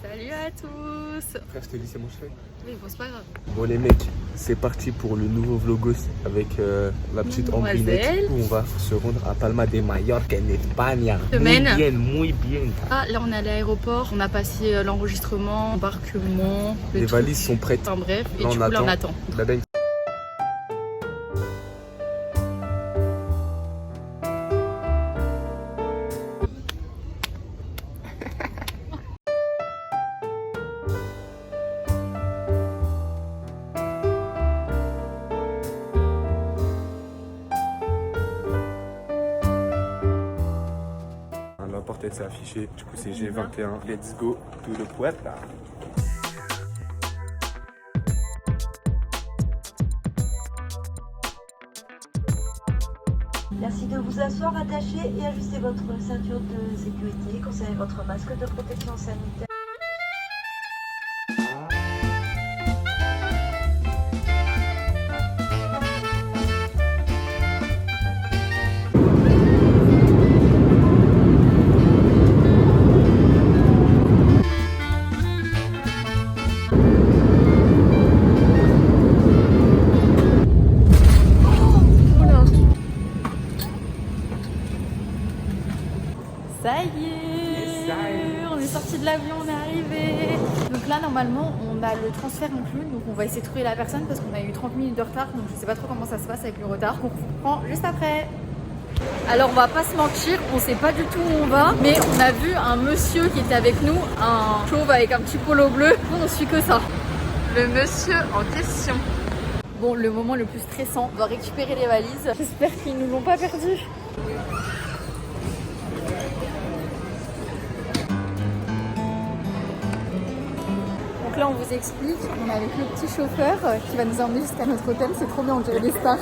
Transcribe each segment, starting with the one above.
Salut à tous. Frère, je te dis, c'est mon chef. Oui, bon, c'est pas grave. Bon les mecs, c'est parti pour le nouveau vlogos avec la petite Ambrinette. On va se rendre à Palma de Mallorca en Espagne. Semaine. Muy bien, muy bien. Ah, là on est à l'aéroport, on a passé l'enregistrement, l'embarquement. Les valises sont prêtes. Enfin bref, et Là, du coup là on attend. Daden. La porte elle s'est affichée, du coup c'est G21. Let's go to the puerta. Merci de vous asseoir, attacher et ajuster votre ceinture de sécurité. Conservez votre masque de protection sanitaire. Ça y est, on est sorti de l'avion, on est arrivé. Donc là normalement on a le transfert inclus, donc on va essayer de trouver la personne parce qu'on a eu 30 minutes de retard, donc je sais pas trop comment ça se passe avec le retard. On reprend juste après. Alors on va pas se mentir, on sait pas du tout où on va, mais on a vu un monsieur qui était avec nous, un chauve avec un petit polo bleu. On suit que ça. Le monsieur en question. Bon, le moment le plus stressant, on doit récupérer les valises. J'espère qu'ils nous l'ont pas perdu. Donc là on vous explique, on est avec le petit chauffeur qui va nous emmener jusqu'à notre hôtel, c'est trop bien, on dirait des stars.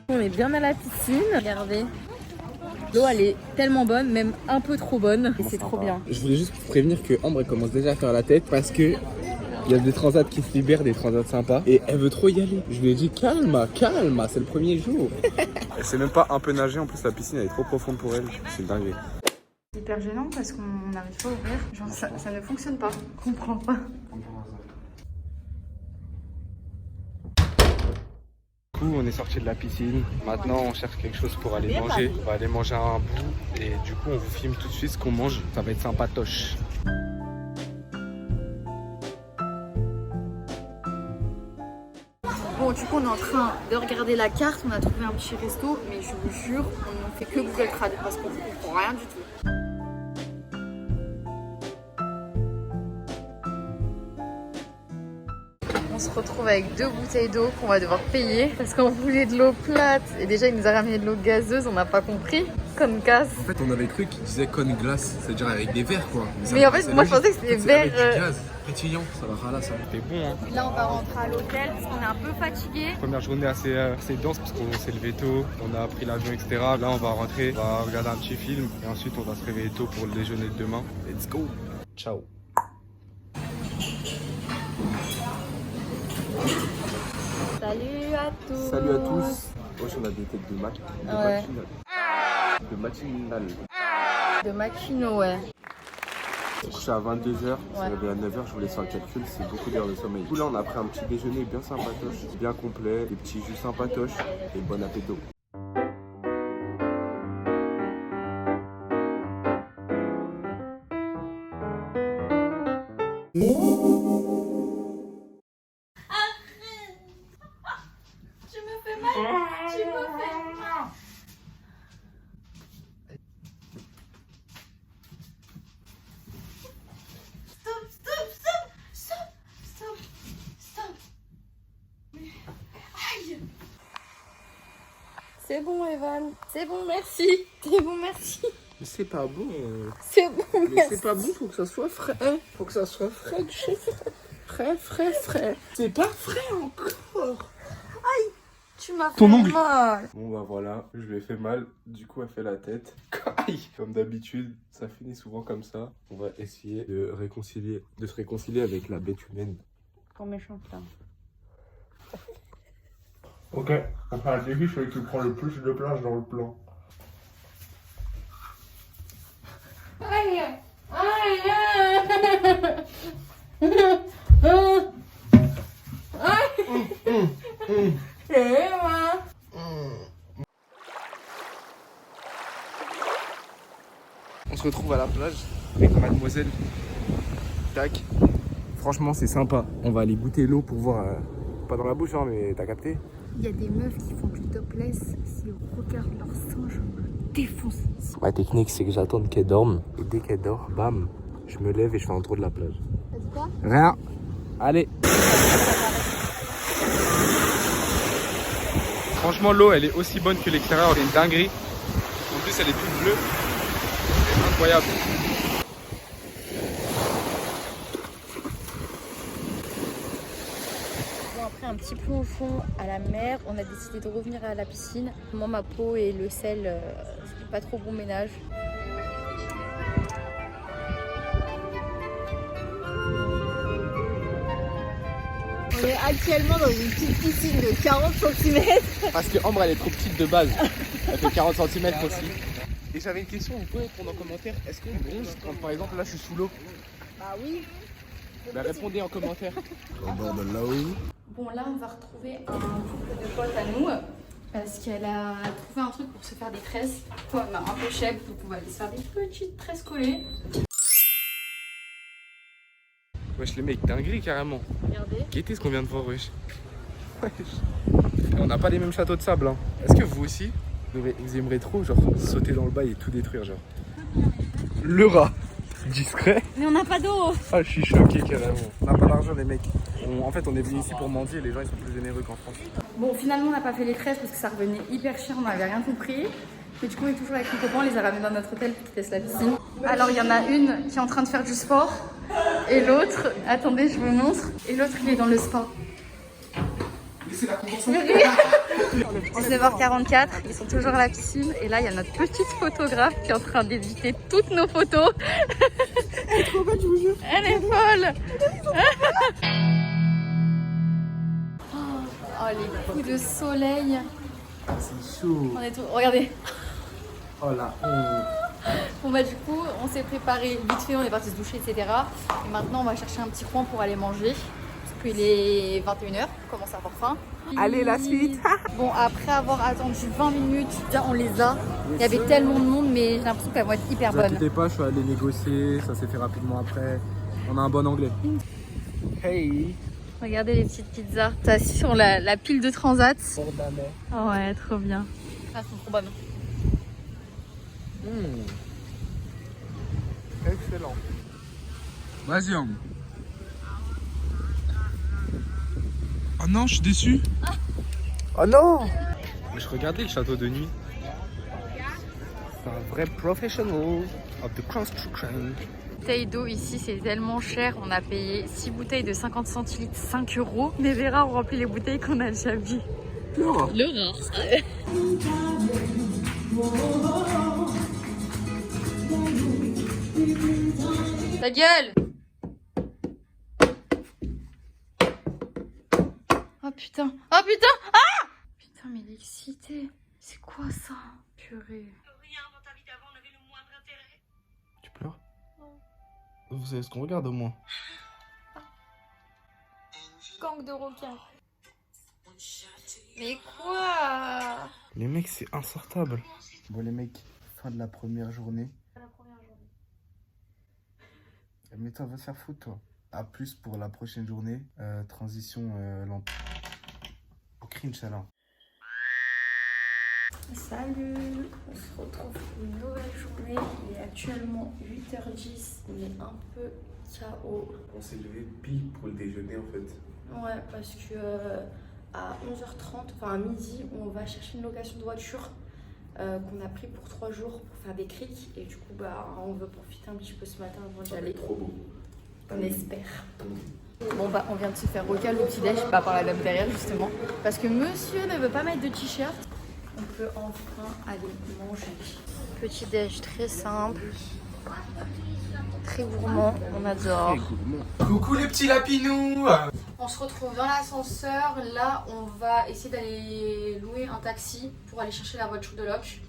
On est bien à la piscine, regardez. L'eau elle est tellement bonne, même un peu trop bonne, et c'est trop bien. Je voulais juste vous prévenir que Ambre elle commence déjà à faire la tête parce que il y a des transats qui se libèrent, des transats sympas, et elle veut trop y aller. Je lui ai dit calme, calme, c'est le premier jour. Elle sait même pas un peu nager, en plus la piscine elle est trop profonde pour elle, c'est dingue. C'est hyper gênant parce qu'on n'arrive pas à ouvrir, genre ça ne fonctionne pas, je comprends pas. Du coup on est sorti de la piscine, maintenant on cherche quelque chose pour aller manger. On va aller manger un bout et du coup on vous filme tout de suite ce qu'on mange, ça va être sympatoche. Bon, du coup, on est en train de regarder la carte. On a trouvé un petit resto, mais je vous jure, on ne fait que Google Trad parce qu'on ne comprend rien du tout. On se retrouve avec 2 bouteilles d'eau qu'on va devoir payer parce qu'on voulait de l'eau plate. Et déjà, il nous a ramené de l'eau gazeuse, on n'a pas compris. Conne casse. En fait on avait cru qu'il disait conne glace, c'est-à-dire avec des verres quoi. Mais en fait, moi je pensais que c'était des verres. Avec du gaz pétillant, ça va ralasse. C'était bon hein. Là, on va rentrer à l'hôtel parce qu'on est un peu fatigué. Première journée assez dense parce qu'on s'est levé tôt, on a pris l'avion etc. Là on va rentrer, on va regarder un petit film et ensuite on va se réveiller tôt pour le déjeuner de demain. Let's go. Ciao. Salut à tous. Salut à tous. Moi on a des têtes de Mac. Ouais. De matinal. De Machino, ouais. Je suis à 22h, Ouais. c'est réveillé à 9h, je vous laisse faire le calcul, c'est beaucoup d'heures de sommeil. Du coup là on a pris un petit déjeuner bien sympatoche, bien complet, des petits jus sympatoches et bon appétit. Tu me fais mal. Tu me fais mal. Stop. Aïe. C'est bon, Evan. C'est bon, merci. C'est bon, merci. Mais c'est pas bon. C'est bon, Mais c'est pas bon, faut que ça soit frais. Faut que ça soit frais de chez frais. C'est pas frais encore. tu m'as fait Ton ongle. mal. Bon bah voilà, je lui ai fait mal, du coup elle fait la tête. Aïe. Comme d'habitude, ça finit souvent comme ça. On va essayer de se réconcilier avec la bête humaine. Quand méchante là. Ok, on fait un défi, celui qui prend le plus de place dans le plan. Aïe. Aïe. On se retrouve à la plage avec mademoiselle. Tac. Franchement c'est sympa. On va aller goûter l'eau pour voir, pas dans la bouche hein, mais t'as capté. Il y a des meufs qui font du topless. Si on regarde leur sein, je me défonce. Ma technique c'est que j'attends qu'elle dorme. Et dès qu'elle dort, bam, je me lève et je fais un tour de la plage. T'as dit quoi? Rien. Allez. Franchement l'eau elle est aussi bonne que l'extérieur, elle est une dinguerie. En plus elle est toute bleue. C'est incroyable. Bon, après un petit plongeon au fond à la mer, on a décidé de revenir à la piscine. Moi, ma peau et le sel, c'était pas trop bon ménage. On est actuellement dans une petite piscine de 40 cm. Parce que Ambre elle est trop petite de base. Elle fait 40 cm aussi. Et j'avais une question, vous pouvez répondre en commentaire. Est-ce qu'on bronze quand par exemple là je suis sous l'eau? Bah oui. Bah répondez en commentaire. Au bord de l'eau. Bon, là, on va retrouver un couple de potes à nous parce qu'elle a trouvé un truc pour se faire des tresses. Du coup, elle a un peu chèque, donc on va aller se faire des petites tresses collées. Wesh les mecs, dinguerie carrément. Regardez. Qu'est-ce qu'on vient de voir wesh. On n'a pas les mêmes châteaux de sable hein. Est-ce que vous aussi vous aimeriez trop genre sauter dans le bail et tout détruire genre? Le rat. Discret. Mais on n'a pas d'eau. Ah je suis choqué carrément. On n'a pas d'argent les mecs. En fait on est venu ici pour mendier, les gens ils sont plus généreux qu'en France. Bon, finalement, on n'a pas fait les tresses parce que ça revenait hyper cher, on n'avait rien compris. Mais du coup, on est toujours avec mon copain, on les a ramenés dans notre hôtel qui laisse la piscine. Alors, il y en a une qui est en train de faire du sport et l'autre, attendez, je vous montre, et l'autre, il est dans le spa. C'est la convention. 19h44, ils sont toujours à la piscine et là il y a notre petite photographe qui est en train d'éditer toutes nos photos. Elle est trop belle, je vous jure. Elle est folle. Oh les coups de soleil. C'est chaud. On est tout... Regardez. Oh la honte. Bon bah du coup on s'est préparé vite fait, on est parti se doucher etc. Et maintenant on va chercher un petit coin pour aller manger. Il est 21h, on commence à avoir faim. Allez la suite. Bon, après avoir attendu 20 minutes, déjà on les a. Il y avait tellement de monde, mais j'ai l'impression qu'elles vont être hyper Ne bonnes. vous inquiétez pas, je suis allé négocier, ça s'est fait rapidement après. On a un bon anglais. Hey. Regardez les petites pizzas. T'es assis sur la pile de transat. Bord de la mer. Oh ouais, trop bien. Elles sont trop bonnes. Excellent. Vas-y, Ambre. Oh non, je suis déçu. Oh non. Mais je regardais le château de nuit. C'est un vrai professional of the construction. Bouteille d'eau ici, c'est tellement cher. On a payé 6 bouteilles de 50 centilitres, 5 €. Mais Vera, on remplit les bouteilles qu'on a déjà vues. Laura. Ta gueule! Oh putain! Oh putain! Ah! Putain, mais il est excité. C'est quoi ça? Purée. Rien dans ta vie d'avant n'avait le moindre intérêt. Tu pleures? Vous savez ce qu'on regarde au moins. Gang de requins. Mais quoi? Les mecs, c'est insortable. Bon, les mecs, fin de la première journée. Mais toi, va te faire foutre, toi. A plus pour la prochaine journée. Transition lente. Au cringe, alors. Salut, on se retrouve pour une nouvelle journée. Il est actuellement 8h10. On est un peu KO. On s'est levé pile pour le déjeuner, en fait. Ouais, parce que à 11h30, enfin à midi, on va chercher une location de voiture qu'on a pris pour 3 jours pour faire des criques. Et du coup, bah, on veut profiter un petit peu ce matin avant d'y aller. Trop beau. On espère. Bon bah on vient de se faire recal le petit déj par la dame derrière justement parce que monsieur ne veut pas mettre de t-shirt. On peut enfin aller manger. Petit déj très simple, très gourmand, on adore. Coucou les petits lapinous. On se retrouve dans l'ascenseur. Là on va essayer d'aller louer un taxi pour aller chercher la voiture de Locke.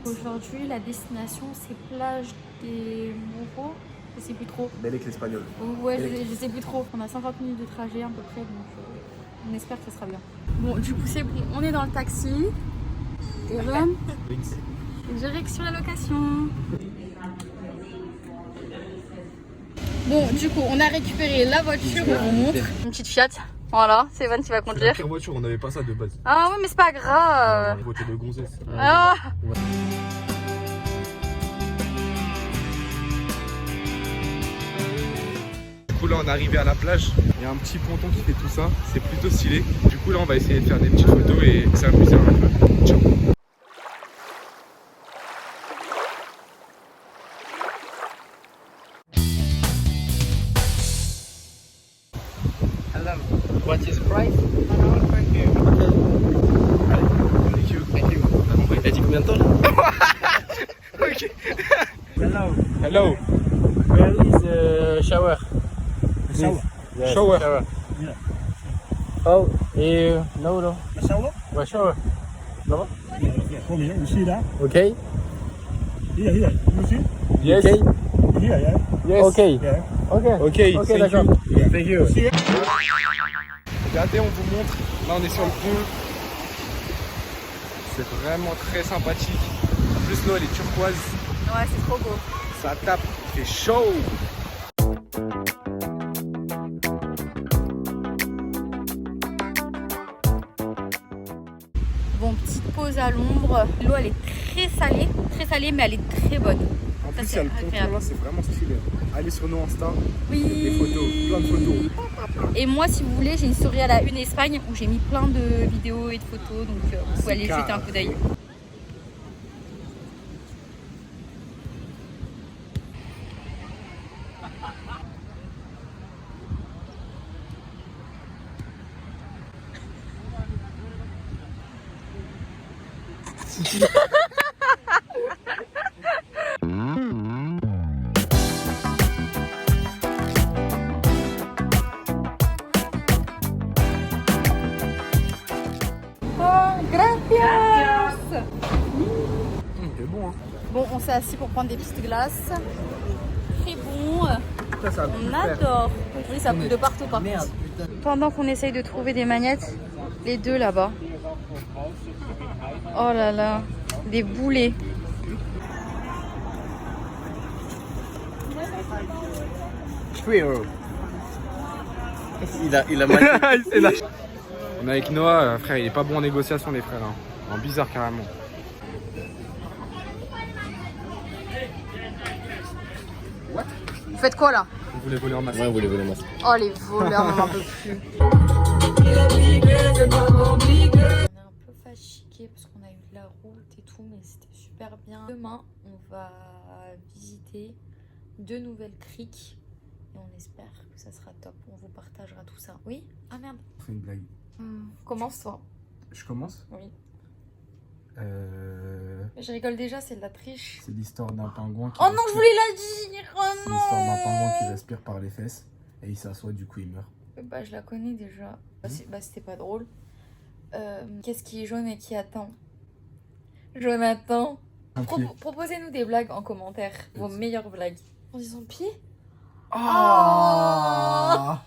Aujourd'hui, la destination, c'est plage des Mureaux. Je sais plus trop. Belle l'espagnol. Ouais, je sais plus trop. On a 50 minutes de trajet à peu près, donc on espère que ça sera bien. Bon, du coup, c'est bon. On est dans le taxi. Et direction la location. Bon, du coup, on a récupéré la voiture. On vous montre. Une petite Fiat. Voilà, c'est Evan qui va conduire. La pire voiture, on n'avait pas ça de base. Ah ouais, mais c'est pas grave. Une voiture de gonzesse. Ah. Du coup là on est arrivé à la plage, il y a un petit ponton qui fait tout ça, c'est plutôt stylé. Du coup là on va essayer de faire des petites photos et s'amuser un peu. Ciao. Hello. What is the price? Thank you. Thank you. Thank you. T'as dit combien de temps là? Ok. Hello. Hello. Where is the shower? Shower. Yes, Shower. Yeah. Oh, et no, no. The shower? Ouais, shower. Là-bas? Yeah, from here. You see that? Ok. Here, here. You see? Yes. Ok. Here, yeah. Yes. Ok. Yeah. Ok. Ok, Ok, thank d'accord. you. Yeah. Thank you. See it? Regardez, on vous montre. Là, on est sur le pont. C'est vraiment très sympathique. En plus, l'eau, elle est turquoise. Ouais, c'est trop beau. Ça tape, il fait chaud. Bon, petite pause à l'ombre. L'eau, elle est très salée, mais elle est très bonne. En Ça, plus, il y c'est a le ponton agréable. là, c'est vraiment stylé. Allez sur nos Insta, Oui. des photos, plein de photos. Et moi, si vous voulez, j'ai une story à la une Espagne où j'ai mis plein de vidéos et de photos, donc vous pouvez aller jeter un coup d'œil. Oh, gracias. C'est bon, hein. Bon, on s'est assis pour prendre des petites glaces. Très bon. Ça, ça a pu On faire. adore. Oui, ça coule de partout par contre. Pendant qu'on essaye de trouver des magnettes, les deux là-bas. Oh là là, des boulets. Il a mal. Il s'est lâché. On est avec Noah, frère, il est pas bon en négociation, les frères. Hein. En bizarre carrément. Vous faites quoi là? Vous voulez voler en masse. Ouais, vous voulez voler masque. Oh les voleurs, on n'en peut plus. On est un peu fatigué parce qu'on a eu de la route et tout, mais c'était super bien. Demain, on va visiter 2 nouvelles criques et on espère que ça sera top. On vous partagera tout ça. Oui? Ah merde. On fait une blague. Commence toi. Je commence. Oui. Je rigole déjà, c'est de la triche. C'est l'histoire d'un pingouin qui Oh non, je voulais la dire. Oh C'est l'histoire d'un pingouin qui non. respire par les fesses et il s'assoit, du coup il meurt. Bah je la connais déjà. Bah c'était pas drôle. Qu'est-ce qui est jaune et qui attend? Jonathan. Un pied. Proposez-nous des blagues en commentaire. Vos meilleures blagues. On dit son pied? Ah.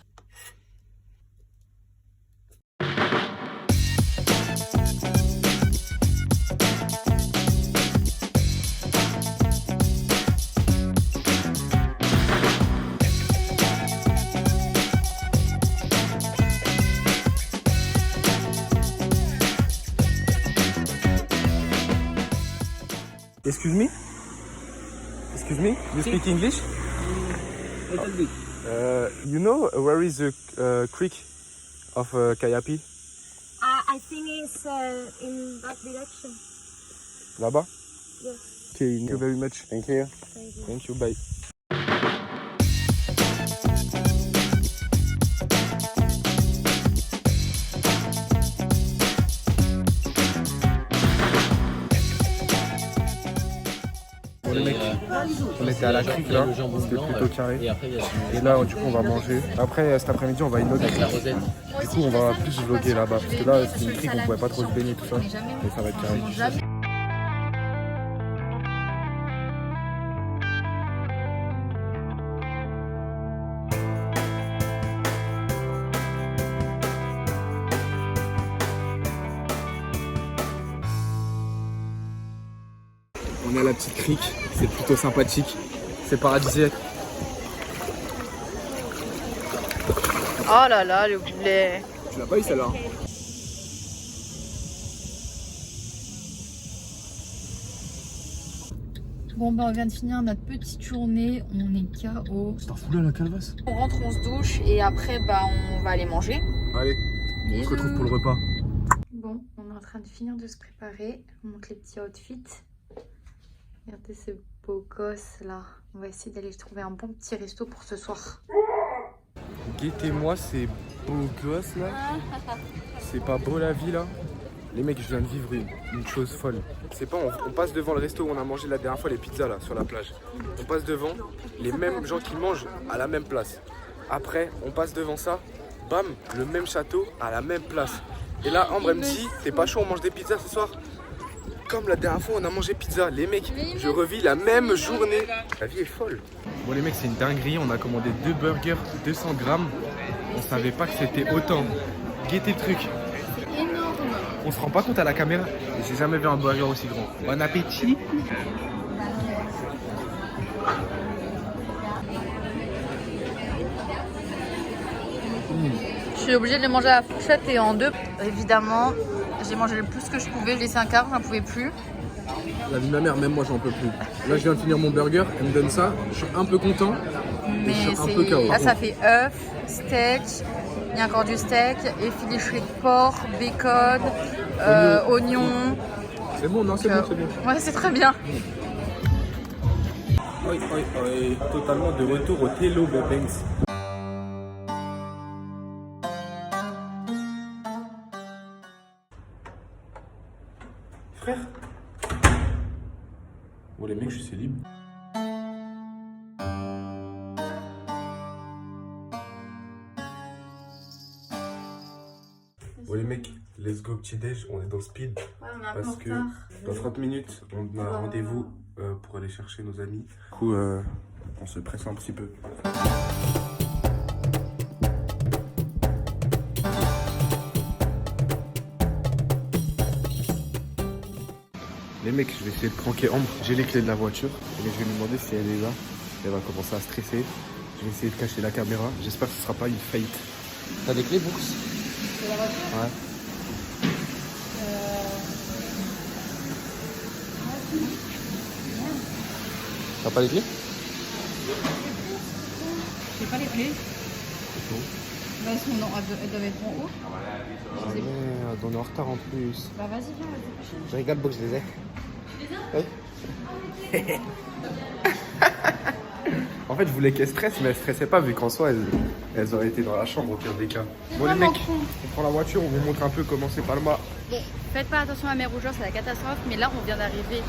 Excuse me? Excuse me? You speak English? Little bit. You know where is the creek of Kayapi? I think it's in that direction. Là-bas? Yes. Okay, thank you very much. Thank you. Thank you. Thank you, bye. Bon les mecs, on était à la crique là, c'était plutôt carré. Et là du coup on va manger. Après cet après-midi on va à une autre crique. Du coup on va plus vlogger là-bas. Parce que là c'est une crique, on pouvait pas trop se baigner tout ça. Mais ça va être carré. On est à la petite crique, c'est plutôt sympathique, c'est paradisiaque. Oh là là, le poulet. Tu l'as pas eu celle-là? Bon bah on vient de finir notre petite journée, on est KO. C'est un foulé la calvasse. On rentre, on se douche et après bah on va aller manger. Allez, on se retrouve pour le repas. Bon, on est en train de finir de se préparer. On montre les petits outfits. Regardez ce beau gosse là. On va essayer d'aller trouver un bon petit resto pour ce soir. Guettez-moi ces beaux gosses là. C'est pas beau la vie là? Les mecs, je viens de vivre une chose folle. C'est pas, on passe devant le resto où on a mangé la dernière fois les pizzas là, sur la plage. On passe devant, les mêmes gens qui mangent à la même place. Après, on passe devant ça, bam, le même château à la même place. Et là, Ambre elle me dit, t'es pas chaud, on mange des pizzas ce soir? Comme la dernière fois, on a mangé pizza. Les mecs, je revis la même journée. La vie est folle. Bon les mecs, c'est une dinguerie. On a commandé 2 burgers, 200 grammes. On savait pas que c'était autant. Guettez le truc. On se rend pas compte à la caméra. J'ai jamais vu un burger aussi grand. Bon appétit. Je suis obligée de les manger à la fourchette et en deux. Évidemment, j'ai mangé le plus que je pouvais. J'ai laissé un quart, j'en pouvais plus. La vie de ma mère, même moi j'en peux plus. Là je viens de finir mon burger, elle me donne ça. Je suis un peu content. Mais je suis un peu KO. là ça fait œuf, steak, il y a encore du steak, effiloché de porc, bacon, oignon. C'est bon, non, c'est bon, c'est bon. Ouais, c'est très bien. Oui, oui, oui. Totalement de retour au Hello Banks. Frère. Bon les mecs, je suis libre. Bon les mecs, let's go petit déj, on est dans le speed. Ouais, on est un peu Parce en que retard. dans 30 minutes, on a rendez-vous pour aller chercher nos amis. Du coup, on se presse un petit peu. Les mecs, je vais essayer de pranker Ambre. J'ai les clés de la voiture. Et je vais lui demander si elle est là. Elle va commencer à stresser. Je vais essayer de cacher la caméra. J'espère que ce sera pas une fate. T'as des clés, Brooks? De la voiture? Ouais. T'as pas les clés? J'ai pas les clés. C'est tout. Bah, elles doivent être en haut. Ah merde, on est en retard en plus. Bah vas-y, viens, on va se dépêcher. Je rigole, Brooks, je les ai. Oui. En fait, je voulais qu'elles stressent, mais elles stressaient pas vu qu'en soi, elles auraient été dans la chambre au pire des cas. Bon les mecs, on prend la voiture, on vous montre un peu comment c'est Palma. Bon, faites pas attention à la mer Rougeur, c'est la catastrophe. Mais là, on vient d'arriver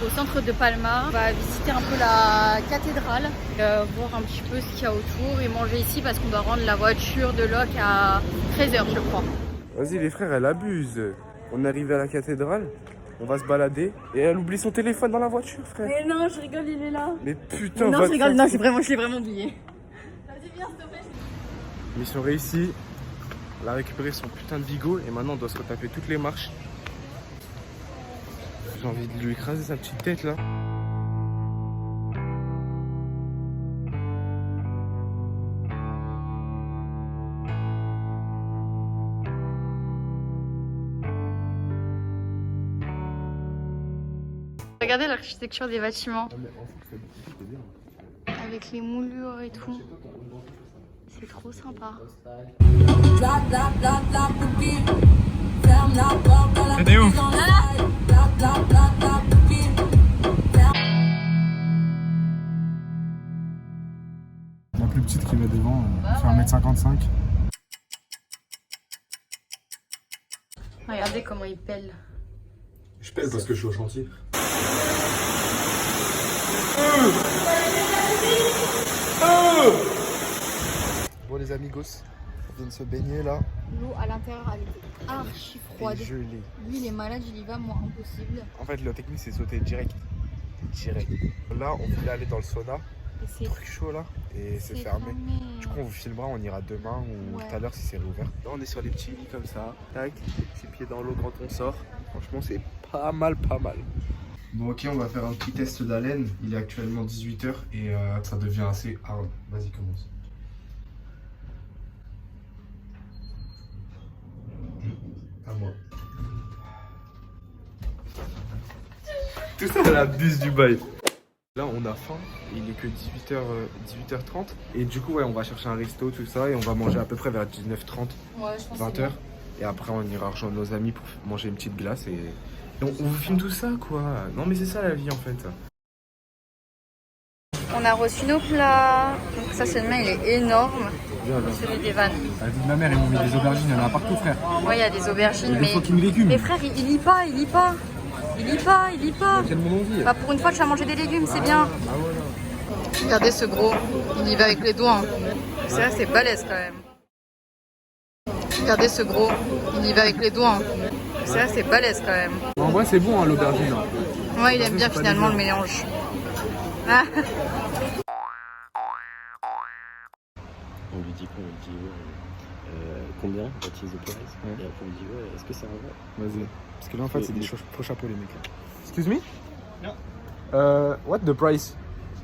au centre de Palma. On va visiter un peu la cathédrale, voir un petit peu ce qu'il y a autour et manger ici parce qu'on doit rendre la voiture de Locke à 13h, je crois. Vas-y les frères, elle abuse. On est arrivé à la cathédrale, on va se balader et elle oublie son téléphone dans la voiture, frère. Mais non, je rigole, il est là. Mais putain, Non, va je rigole, non, je l'ai vraiment oublié. Mission réussie. Elle a récupéré son putain de Vigo et maintenant on doit se retaper toutes les marches. J'ai envie de lui écraser sa petite tête là. Regardez l'architecture des bâtiments. Avec les moulures et tout. C'est trop sympa. C'était ouf. La plus petite qui va devant, fait 1m55. Regardez comment il pèle. Je pèle parce que je suis au chantier. Bon les amigos, on vient de se baigner là. L'eau à l'intérieur elle était archi froide. Et gelé. Lui il est malade, il y va, moi impossible. En fait la technique c'est sauter direct. Direct. Là on voulait aller dans le sauna. Et c'est Truc chaud là. Et c'est fermé. Du coup on vous filmera, on ira demain ou tout à l'heure si c'est réouvert. Là on est sur les petits lits comme ça. Tac, les petits pieds dans l'eau quand on sort. Franchement c'est pas mal, pas mal. Bon ok, on va faire un petit test d'haleine. Il est actuellement 18h et ça devient assez hard. Vas-y commence. À moi. Tout ça à la buse du bail. Là on a faim, il est que 18h30 et du coup ouais on va chercher un resto tout ça et on va manger à peu près vers 19h30, Ouais, je pense 20h et après on ira rejoindre nos amis pour manger une petite glace et on vous filme tout ça quoi. Non mais c'est ça la vie en fait. On a reçu nos plats. Donc ça c'est le mien, il est énorme. Celui des vannes. La vie de ma mère, ils m'ont mis des aubergines, il y en a partout, frère. Ouais, il y a des aubergines, Des mais... fucking légumes. Mais frère, il lit pas. Quel mon envie. Bah pour une fois tu as mangé des légumes, c'est bien. Regardez ce gros, il y va avec les doigts. Ça c'est balèze quand même. Regardez ce gros, il y va avec les doigts. Ça c'est balèze quand même. En vrai c'est bon hein, l'aubergine. Hein. Ouais, il aime bien finalement le mélange. Ah. On lui dit quoi? On lui dit combien? What is the price? Et après on lui dit ouais, est-ce que c'est un vrai? Vas-y. Parce que là en fait c'est des faux chapeaux les mecs. Excuse me? No. What the price?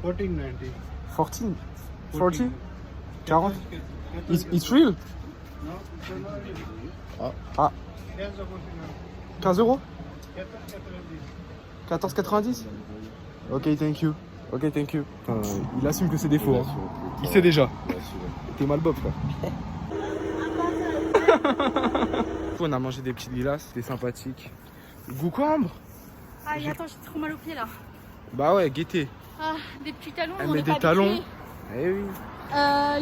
14.90. 14? 40? 40? It's real? Ah. 15 euros? 14,90? Ok, thank you. Ok, thank you. Il assume que c'est des faux. Hein. Il sait déjà. T'es mal bob, frère. On a mangé des petites lilas, c'était sympathique. Goucambre? Ah, attends, j'ai trop mal aux pieds là. Bah ouais, gaieté. Ah, des petits talons. Elle on met est des pas talons. habitués. Eh oui.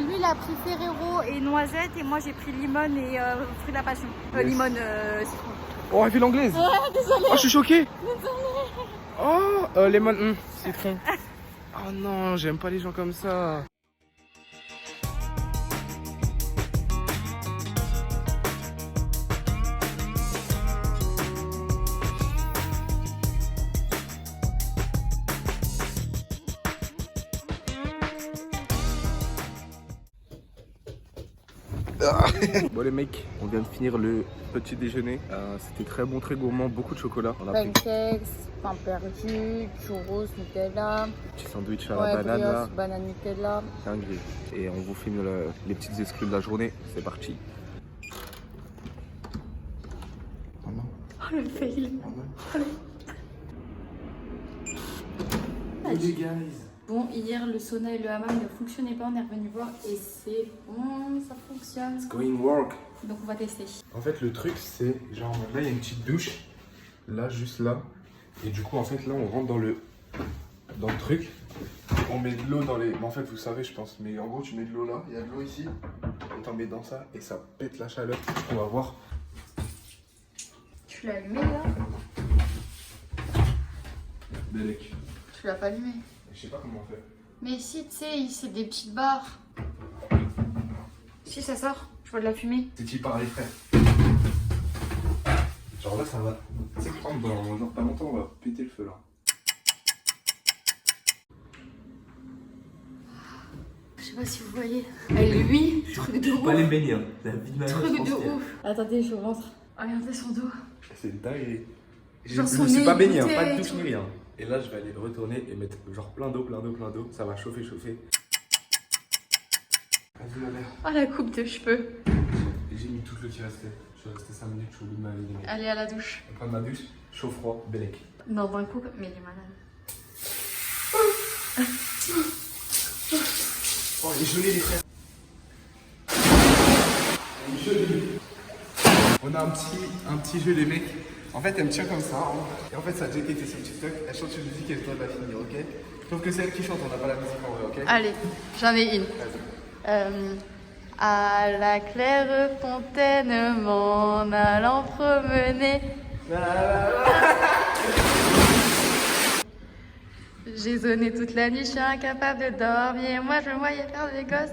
Lui, il a pris Ferrero et noisette, et moi j'ai pris limone et fruit de la passion. Limone, citron. Oh, elle fait l'anglaise. Ouais, désolé. Oh, je suis choqué. Oh, lemon, citron. Oh non, j'aime pas les gens comme ça. Bon les mecs, on vient de finir le petit déjeuner. C'était très bon, très gourmand, beaucoup de chocolat. On a pris Pancakes, pain perdu, churros, Nutella. petit sandwich à la banane là. Brioche, banane Nutella. Dinguerie. Et on vous filme les petites exclus de la journée. C'est parti. Oh non. Oh le fail. Hey guys. Bon, hier le sauna et le hammam ne fonctionnaient pas, on est revenu voir et c'est bon, ça fonctionne. Going work. Donc on va tester. En fait le truc c'est genre là il y a une petite douche. Là juste là. Et du coup en fait là on rentre dans le truc. On met de l'eau dans les... En fait vous savez je pense. Mais en gros tu mets de l'eau là. Il y a de l'eau ici. Et t'en mets dans ça. Et ça pète la chaleur. On va voir. Tu l'as allumé là? Belek. Tu l'as pas allumé. Je sais pas comment faire. Mais ici tu sais, c'est des petites barres. Si ça sort, je vois de la fumée. C'est type par les frères. Genre là ça va. Tu sais que dans genre pas longtemps on va péter le feu là. Je sais pas si vous voyez. Elle lui, truc de ouf. Pas les baigneurs, la vie de ma mère. Truc de ouf. Attendez, je rentre. Regardez son dos. C'est dingue. Je Genre son me suis nez pas baigné, goûté pas de et douche tout. ni rien. Et là je vais aller le retourner et mettre genre plein d'eau. Ça va chauffer. Vas-y ma mère. Oh la coupe de cheveux. J'ai mis tout le qui restait. Je suis resté 5 minutes, je suis au bout de ma vie. Allez à la douche. Je vais prendre ma douche, chaud-froid, Belek. Non, d'un coup, mais il est malade. Oh, il est gelé les frères. a un petit jeu les mecs. En fait elle me tient comme ça hein. Et en fait ça a déjà été sur TikTok. Elle chante une musique et je dois la finir, ok? Sauf que c'est elle qui chante, on n'a pas la musique en vrai, ok? Allez, j'en ai une. À la claire fontaine, m'en allant promener. J'ai zoné toute la nuit, je suis incapable de dormir. Moi, je me voyais faire des gosses.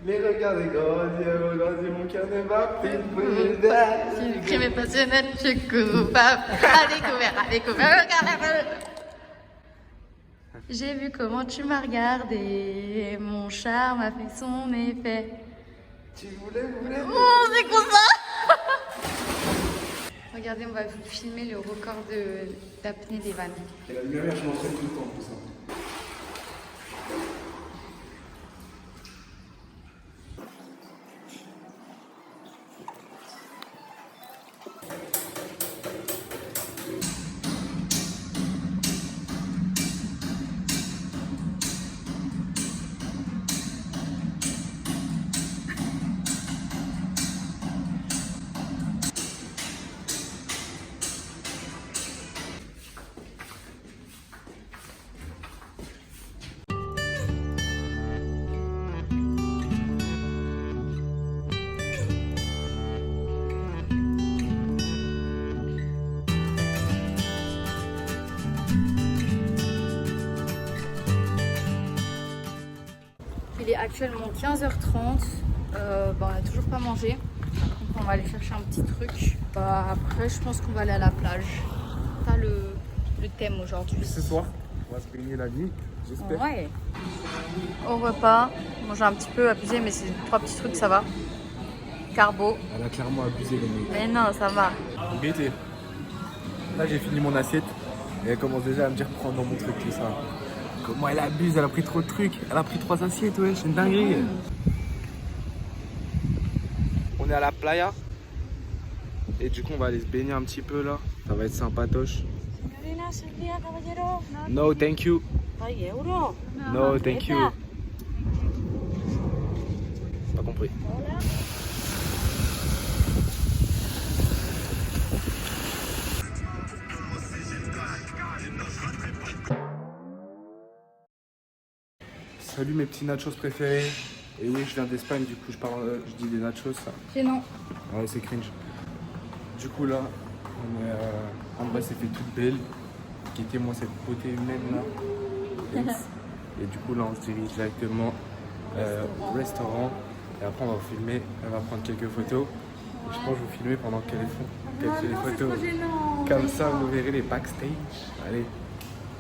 Les regards des grands yeux, mon cœur ne bat plus de boule d'air. Si le crime est passionnel, je suis coupable. À découvert, regarde. J'ai vu comment tu m'as regardé. Mon charme a fait son effet. Tu voulais. Oh, c'est comme ça. Regardez, on va vous filmer le record d'apnée des vannes. Et la lumière, je m'entraîne tout le temps pour ça. Il est actuellement 15h30. On n'a toujours pas mangé. Donc on va aller chercher un petit truc. Après, je pense qu'on va aller à la plage. Pas le thème aujourd'hui. Ce soir, on va se baigner la nuit, j'espère. Ouais. Au repas, bon, j'ai un petit peu abusé, mais c'est 3 petits trucs, ça va. Carbo. Elle a clairement abusé les mecs. Mais non, ça va. Gaieté. Là j'ai fini mon assiette et elle commence déjà à me dire prends dans mon truc tout ça. Comment elle abuse, elle a pris trop de trucs. Elle a pris 3 assiettes, ouais, c'est une dinguerie. On est à la playa. Et du coup on va aller se baigner un petit peu là. Ça va être sympatoche. No thank you. No thank you. Pas compris. Salut mes petits nachos préférés. Et oui, je viens d'Espagne, du coup je dis des nachos. Ça. Gênant. Ouais, c'est cringe. Du coup là, on est en bas, s'est fait toute belle. Quittez-moi cette beauté humaine là. Thanks. Et du coup là, on se dirige directement au restaurant. Et après, on va filmer. Elle va prendre quelques photos. Et je pense que je vais vous filmer pendant qu'elle fait les photos. Comme ça, vous verrez les backstage. Allez,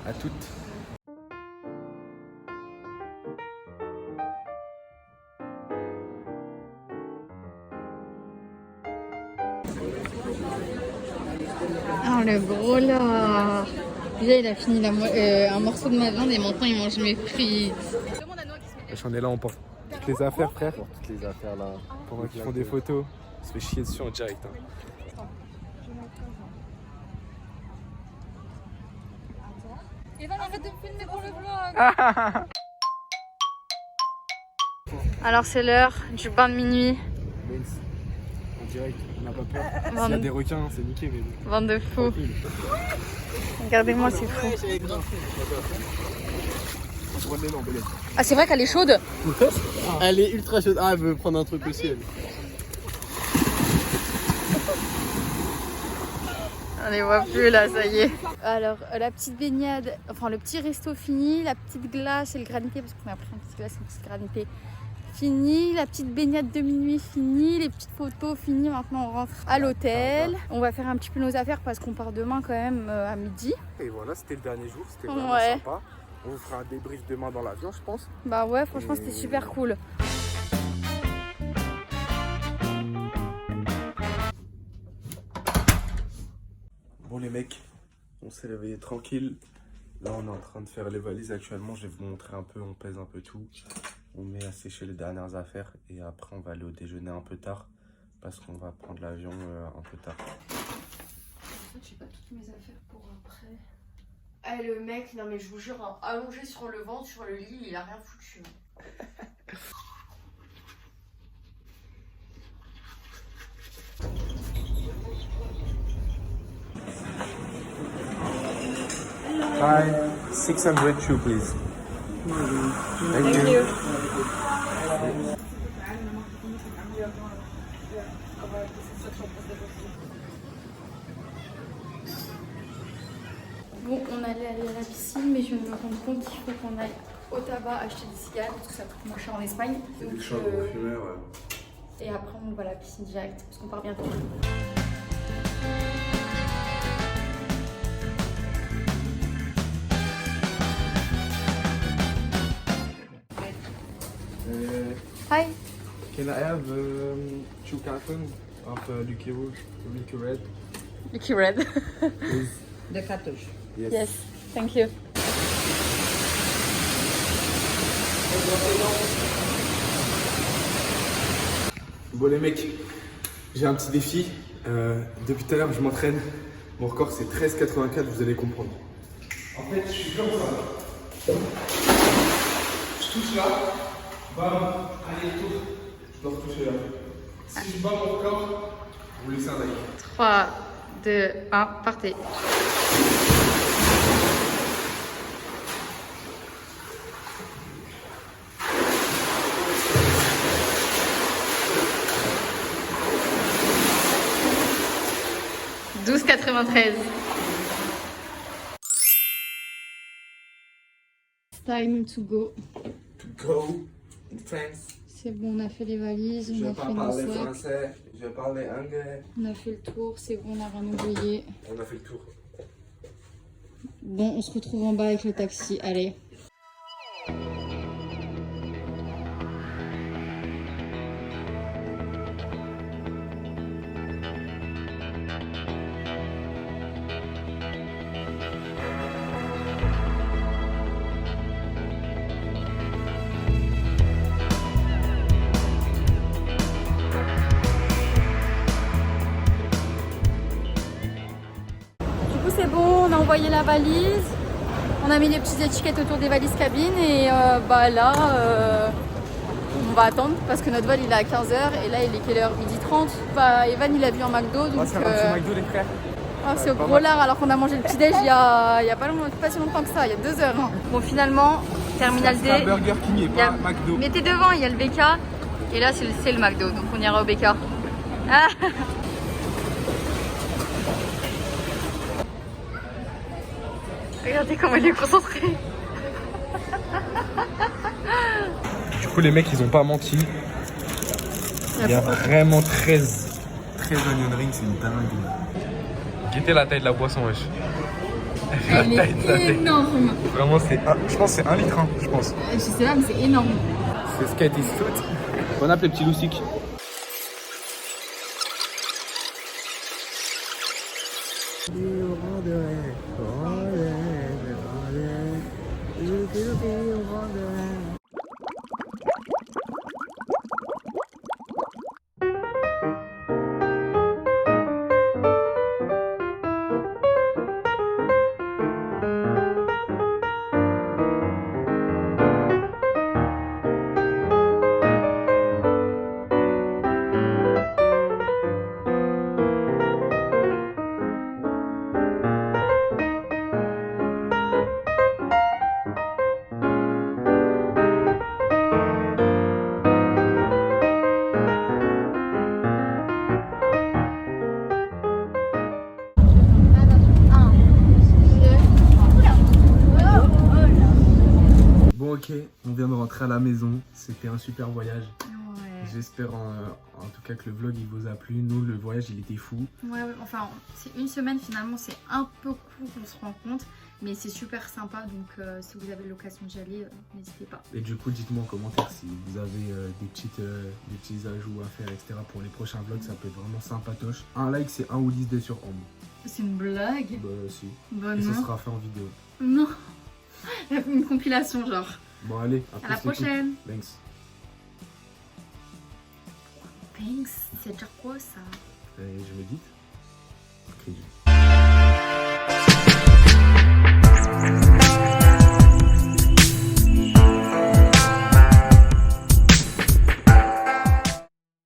à toutes. Oh le gros là. Déjà il a fini un morceau de ma viande et maintenant il mange mes frites. J'en ai là, on porte toutes les affaires, frère. Toutes les affaires là. Pendant qu'ils font des photos, on se fait chier dessus en direct. Hein. Evan, arrête de me filmer pour le vlog. Alors c'est l'heure du bain de minuit. En direct, on n'a pas peur. S'il y a des requins, c'est niqué. Mais... Bande de fous. Regardez-moi, c'est fou. Ah, c'est vrai qu'elle est chaude. Elle est ultra chaude. Ah, elle veut prendre un truc aussi. Elle. On les voit plus là, ça y est. Alors, la petite baignade, enfin le petit resto fini, la petite glace et le granité, parce qu'on a pris un petit glace et une petite granité fini, la petite baignade de minuit finie, les petites photos finies. Maintenant, on rentre à l'hôtel. On va faire un petit peu nos affaires parce qu'on part demain quand même à midi. Et voilà, c'était le dernier jour, c'était vraiment sympa. On vous fera un débrief demain dans l'avion, je pense. Bah ouais, franchement, c'était super cool. Bon les mecs, on s'est réveillé tranquille. Là on est en train de faire les valises actuellement. Je vais vous montrer un peu, on pèse un peu tout. On met à sécher les dernières affaires et après on va aller au déjeuner un peu tard parce qu'on va prendre l'avion un peu tard. En fait, j'ai pas toutes mes affaires pour après. Ah le mec, non mais je vous jure, hein, allongé sur le ventre, sur le lit, il a rien foutu. Hi, 600 shoe, please. Thank you. Bon, on allait aller à la piscine, mais je viens de me rendre compte qu'il faut qu'on aille au tabac acheter des cigares parce que ça coûte moins cher en Espagne. Donc, et après, on va à la piscine direct parce qu'on part bientôt. Hi. Can I have 2 cartons of Lucky Rouge, Lucky Red? Lucky Red. Please. De cartouche. Yes, thank you. Bon les mecs, j'ai un petit défi. Depuis tout à l'heure je m'entraîne. Mon record c'est 13,84, vous allez comprendre. En fait je suis comme ça. Je touche là, bam, allez retour. Je dois retoucher là. Si je bats mon record, vous laissez un like. 3, 2, 1, partez. « 12,93 ». Time to go. To go, thanks. C'est bon, on a fait les valises, on Je a parle fait nos parler sacs, français, je parle anglais. on a fait le tour, c'est bon, on n'a rien oublié. On a fait le tour. Bon, on se retrouve en bas avec le taxi, allez. C'est bon, on a envoyé la valise, on a mis les petites étiquettes autour des valises cabines et bah là on va attendre parce que notre vol il est à 15h et là il est quelle heure? 12h30. Bah Evan il a vu en McDo donc On va se faire un petit McDo les frères. Oh, c'est au gros lard alors qu'on a mangé le petit déj il y a pas si longtemps que ça, il y a 2 heures. Bon finalement, Terminal D, Burger King et pas McDo. mettez devant, il y a le BK et là c'est le McDo donc on ira au BK. Ah regardez comment il est concentré. Du coup les mecs ils ont pas menti. Il y a vraiment 13 onion rings, c'est une dingue. Guettez la taille de la boisson wesh. Elle est énorme. Vraiment c'est je pense que c'est 1 litre hein, je pense. Je sais pas mais c'est énorme. C'est skate is foot. On appelle les petits loustiques. Ok, on vient de rentrer à la maison, c'était un super voyage. Ouais. J'espère en tout cas que le vlog il vous a plu. Nous le voyage il était fou. Ouais, enfin c'est une semaine finalement, c'est un peu court on se rend compte. Mais c'est super sympa donc si vous avez l'occasion d'y aller, n'hésitez pas. Et du coup dites-moi en commentaire si vous avez des petits ajouts à faire etc. pour les prochains vlogs, ça peut être vraiment sympatoche. Un like c'est 1 ou 10 dés sur Ambre. C'est une blague? Bah si. Bah, et non. ça sera fait en vidéo. Non. Une compilation genre. Bon allez, à la prochaine. Thanks. Thanks, c'est dire quoi ça? Je médite. Crédit.